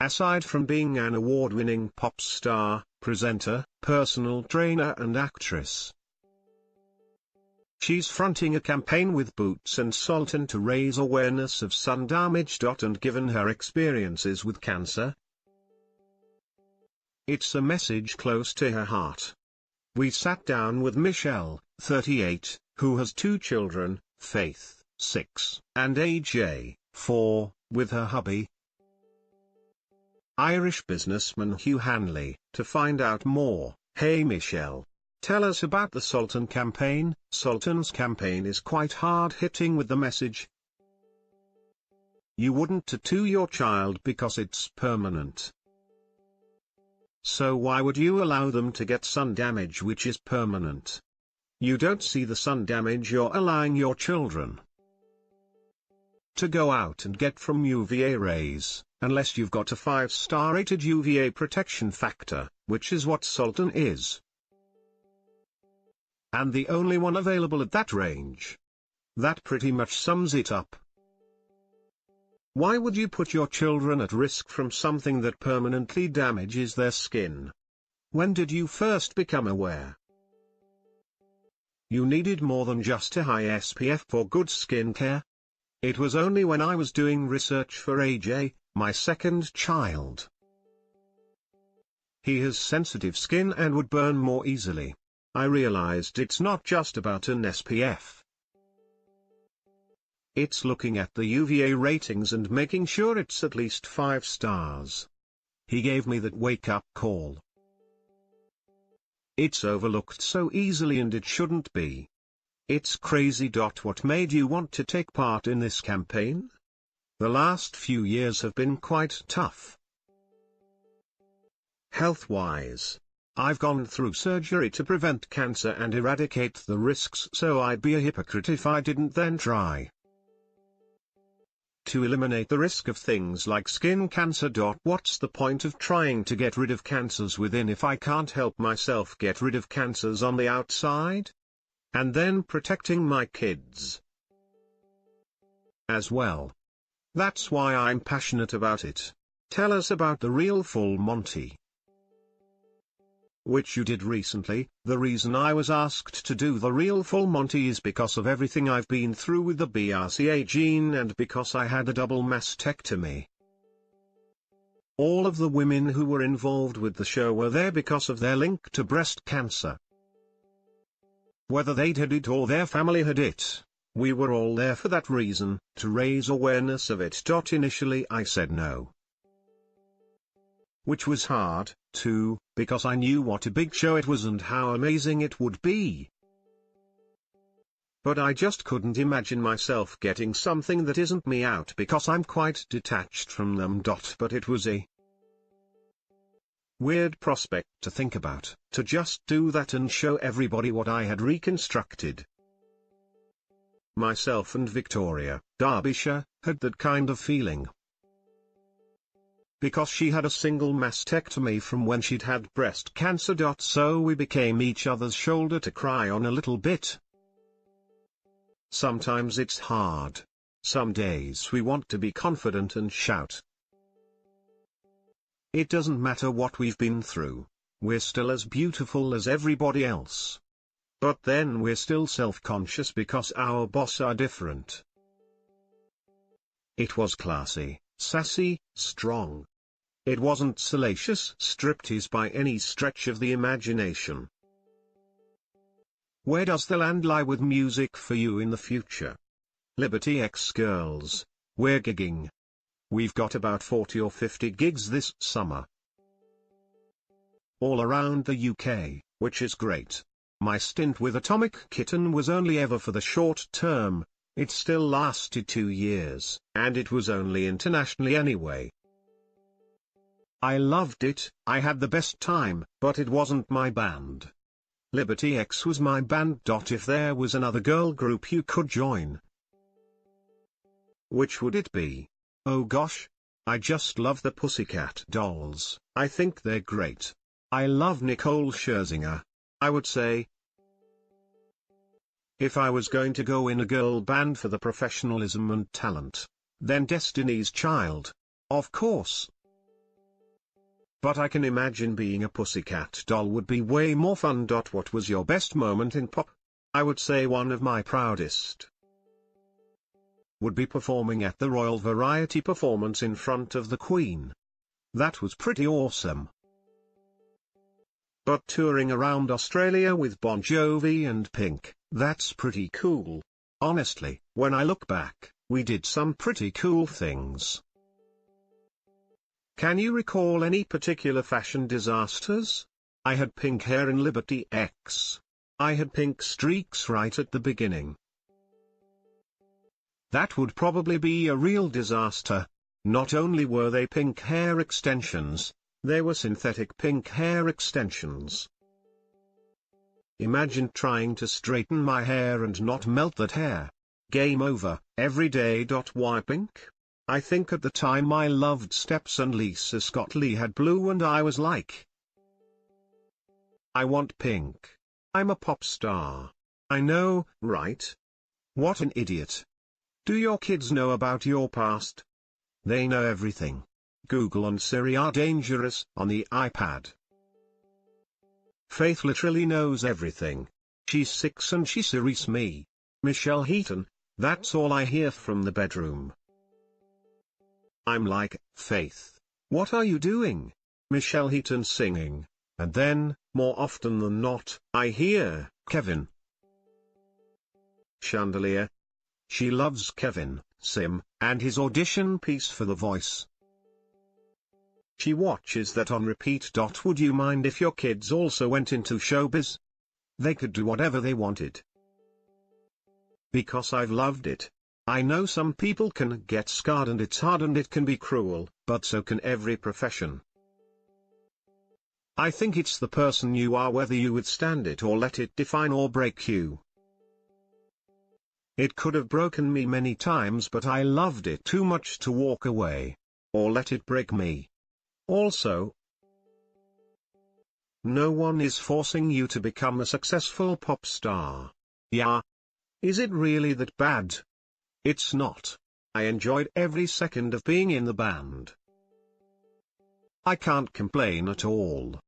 Aside from being an award-winning pop star, presenter, personal trainer and actress, she's fronting a campaign with Boots and Soltan to raise awareness of sun damage.And given her experiences with cancer, it's a message close to her heart. We sat down with Michelle, 38, who has 2 children, Faith, 6, and AJ, 4, with her hubby, Irish businessman Hugh Hanley, to find out more. Hey Michelle, tell us about the Soltan campaign. Soltan's campaign is quite hard-hitting with the message: you wouldn't tattoo your child because it's permanent. So why would you allow them to get sun damage which is permanent? You don't see the sun damage you're allowing your children to go out and get from UVA rays, unless you've got a 5-star rated UVA protection factor, which is what Soltan is. And the only one available at that range. That pretty much sums it up. Why would you put your children at risk from something that permanently damages their skin? When did you first become aware you needed more than just a high SPF for good skincare? It was only when I was doing research for AJ, my second child. He has sensitive skin and would burn more easily. I realized it's not just about an SPF. It's looking at the UVA ratings and making sure it's at least 5 stars. He gave me that wake-up call. It's overlooked so easily and it shouldn't be. It's crazy. What made you want to take part in this campaign? The last few years have been quite tough. Health-wise. I've gone through surgery to prevent cancer and eradicate the risks, so I'd be a hypocrite if I didn't then try to eliminate the risk of things like skin cancer. What's the point of trying to get rid of cancers within if I can't help myself get rid of cancers on the outside? And then protecting my kids as well. That's why I'm passionate about it. Tell us about the Real Full Monty, which you did recently. The reason I was asked to do the Real Full Monty is because of everything I've been through with the BRCA gene and because I had a double mastectomy. All of the women who were involved with the show were there because of their link to breast cancer. Whether they'd had it or their family had it, we were all there for that reason, to raise awareness of it. Initially I said no, which was hard, too, because I knew what a big show it was and how amazing it would be. But I just couldn't imagine myself getting something that isn't me out because I'm quite detached from them. But it was a weird prospect to think about, to just do that and show everybody what I had reconstructed. Myself and Victoria, Derbyshire, had that kind of feeling, because she had a single mastectomy from when she'd had breast cancer. So we became each other's shoulder to cry on a little bit. Sometimes it's hard. Some days we want to be confident and shout. It doesn't matter what we've been through, we're still as beautiful as everybody else. But then we're still self-conscious because our boss are different. It was classy, sassy, strong. It wasn't salacious striptease by any stretch of the imagination. Where does the land lie with music for you in the future? Liberty X girls, we're gigging. We've got about 40 or 50 gigs this summer, all around the UK, which is great. My stint with Atomic Kitten was only ever for the short term. It still lasted 2 years, and it was only internationally anyway. I loved it, I had the best time, but it wasn't my band. Liberty X was my band. If there was another girl group you could join, which would it be? Oh gosh, I just love the Pussycat Dolls. I think they're great. I love Nicole Scherzinger. I would say, if I was going to go in a girl band for the professionalism and talent, then Destiny's Child. Of course. but I can imagine being a pussycat doll would be way more fun. What was your best moment in pop? I would say one of my proudest would be performing at the Royal Variety Performance in front of the Queen. That was pretty awesome. But touring around Australia with Bon Jovi and Pink, that's pretty cool. Honestly, when I look back, we did some pretty cool things. Can you recall any particular fashion disasters? I had pink hair in Liberty X. I had pink streaks right at the beginning. That would probably be a real disaster. Not only were they pink hair extensions, they were synthetic pink hair extensions. Imagine trying to straighten my hair and not melt that hair. Game over, every day. Why pink? I think at the time I loved Steps and Lisa Scott Lee had blue and I was like, I want pink. I'm a pop star. I know, right? What an idiot. Do your kids know about your past? They know everything. Google and Siri are dangerous on the iPad. Faith literally knows everything. She's 6 and she Siri's me. Michelle Heaton, that's all I hear from the bedroom. I'm like, Faith, what are you doing? Michelle Heaton singing, and then, more often than not, I hear, Kevin. Chandelier. She loves Kevin, Sim, and his audition piece for The Voice. She watches that on repeat. Would you mind if your kids also went into showbiz? They could do whatever they wanted. Because I've loved it. I know some people can get scarred and it's hard and it can be cruel, but so can every profession. I think it's the person you are, whether you withstand it or let it define or break you. It could have broken me many times, but I loved it too much to walk away. Or let it break me. Also, no one is forcing you to become a successful pop star. Yeah. Is it really that bad? It's not. I enjoyed every second of being in the band. I can't complain at all.